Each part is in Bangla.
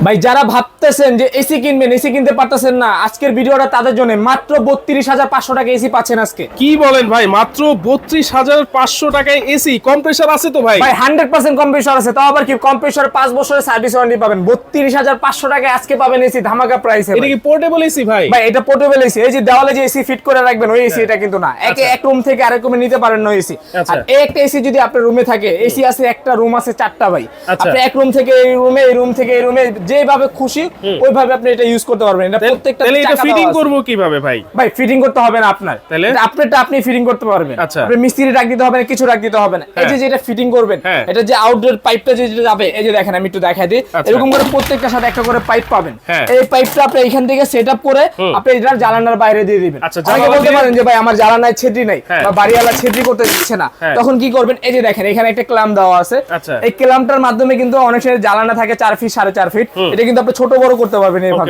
ভাই যারা ভাবতেছেন যে এসি কিনবেন, এসি কিনতে পারতেছেন না, আজকের ভিডিওটা তাদের জন্য। মাত্র 32,500 টাকা এসি পাচ্ছেন আজকে। কি বলেন ভাই, মাত্র 32,500 টাকায় এসি? কম্প্রেসার আছে তো ভাই? ভাই 100% কম্প্রেসর আছে, তাও আবার কি কম্প্রেসর 5 বছরের সার্ভিস ওয়ারেন্টি পাবেন। 32,500 টাকায় আজকে পাবেন এসি ধামাকা প্রাইসে। এটা কি পোর্টেবল এসি ভাই? ভাই এটা পোর্টেবল এসি, এই যে দেওয়ালে যে এসি ফিট করে রাখবেন ওই এসি, এটা কিন্তু না। এক রুম থেকে আরেক রুমে নিতে পারেন না এসি। আর একটা এসি যদি আপনার রুমে থাকে, এসি আছে একটা রুম আছে 4টা ভাই, আপনি এক রুম থেকে এই রুমে, এই রুম থেকে এই রুমে যেভাবে খুশি ওইভাবে আপনি এটা ইউজ করতে পারবেন। এটা প্রত্যেকটা তাহলে এটা ফিটিং করব কিভাবে ভাই? ভাই ফিটিং করতে হবে না আপনার, তাহলে আপনারটা আপনি ফিটিং করতে পারবেন। আচ্ছা, আপনি মিস্ত্রি রাখ দিতে হবে না, কিছু রাখ দিতে হবে না। এই যে যেটা ফিটিং করবেন, এটা যে আউটডোর পাইপটা যে যাবে, এই যে দেখেন আমি একটু দেখাই দিই, এরকম করে প্রত্যেকটার সাথে একটা করে পাইপ পাবেন। এই পাইপটা আপনি এখান থেকে সেটআপ করে আপনি এটা জানালার বাইরে দিয়ে দিবেন। অনেকে বলতে পারেন যে ভাই আমার জানালায় ছেদরি নাই বা বাড়িওয়ালা ছেদরি করতে দিচ্ছে না, তখন কি করবেন? এই যে দেখেন এখানে একটা ক্ল্যাম্প দেওয়া আছে, এই ক্ল্যাম্পটার মাধ্যমে কিন্তু অনেক সময় জানালা থাকে 4 ফিট 4.5 ফিট, এটা কিন্তু আপনি ছোট বড় করতে পারবেন এইভাবে।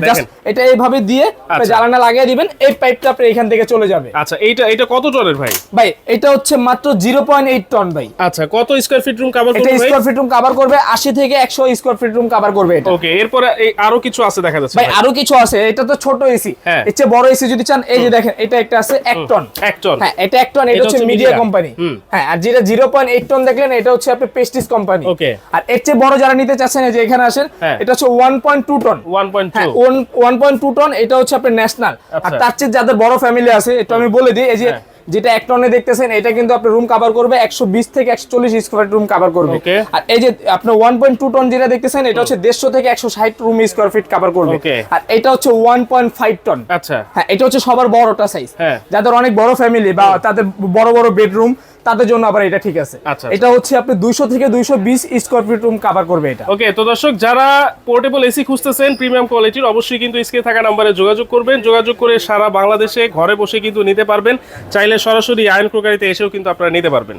জাস্ট এটা এইভাবে দিয়ে আপনি জানালা লাগিয়ে দিবেন, এই পাইপটা আপনি এখান থেকে চলে যাবে। আচ্ছা, এটা কত টনের ভাই? ভাই এটা হচ্ছে মাত্র 0.8 টন ভাই। আচ্ছা, কত স্কয়ার ফিট রুম কভার করবে? এটা স্কয়ার ফিট রুম কভার করবে 80 থেকে 100 স্কয়ার ফিট রুম কভার করবে এটা। ওকে, এরপরে আরো কিছু আছে দেখা যাচ্ছে ভাই। আরো কিছু আছে, এটা তো ছোট এসি, এর চেয়ে বড় এসি যদি চান, এই যে দেখেন এটা একটা আছে 1 টন। 1 টন? হ্যাঁ এটা 1 টন, এটা হচ্ছে মিডিয়া কোম্পানি। হ্যাঁ, আর যেটা 0.8 টন দেখলেন এটা হচ্ছে আপনি প্রেস্টিজ কোম্পানি। ওকে, আর এর চেয়ে বড় যারা নিতে চাচ্ছেন এই যে এখানে আসেন, এটা হচ্ছে 1.2 টন। 1.2 টন, এটা হচ্ছে আপনি ন্যাশনাল। আর তার চেয়ে যাদের বড় ফ্যামিলি আছে, এটা আমি বলে দিই, এই যে যেটা 1 টনে দেখতেছেন, এটা কিন্তু আপনার রুম কভার করবে 120 থেকে 140 স্কয়ার রুম কভার করবে। আর এই যে আপনার 1.2 টন যেটা দেখতেছেন, এটা হচ্ছে 150 থেকে 160 রুম স্কয়ার ফিট কভার করবে। আর এটা হচ্ছে 1.5 টন। আচ্ছা, হ্যাঁ এটা হচ্ছে সবার বড়টা সাইজ, যাদের অনেক বড় ফ্যামিলি বা তাদের বড় বড় বেডরুম, তাদের জন্য আবার এটা ঠিক আছে। এটা হচ্ছে আপনি 200 থেকে 220 স্কয়ার ফিট রুম কভার করবে এটা। ওকে, তো দর্শক যারা পোর্টেবল এসি খুঁজতেছেন প্রিমিয়াম কোয়ালিটির, অবশ্যই কিন্তু স্ক্রিনে থাকা নম্বরে যোগাযোগ করবেন। যোগাযোগ করে সারা বাংলাদেশে ঘরে বসে কিন্তু নিতে পারবেন। চাইলে সরাসরি আয়ন ক্রকারিতে এসেও কিন্তু আপনারা নিতে পারবেন।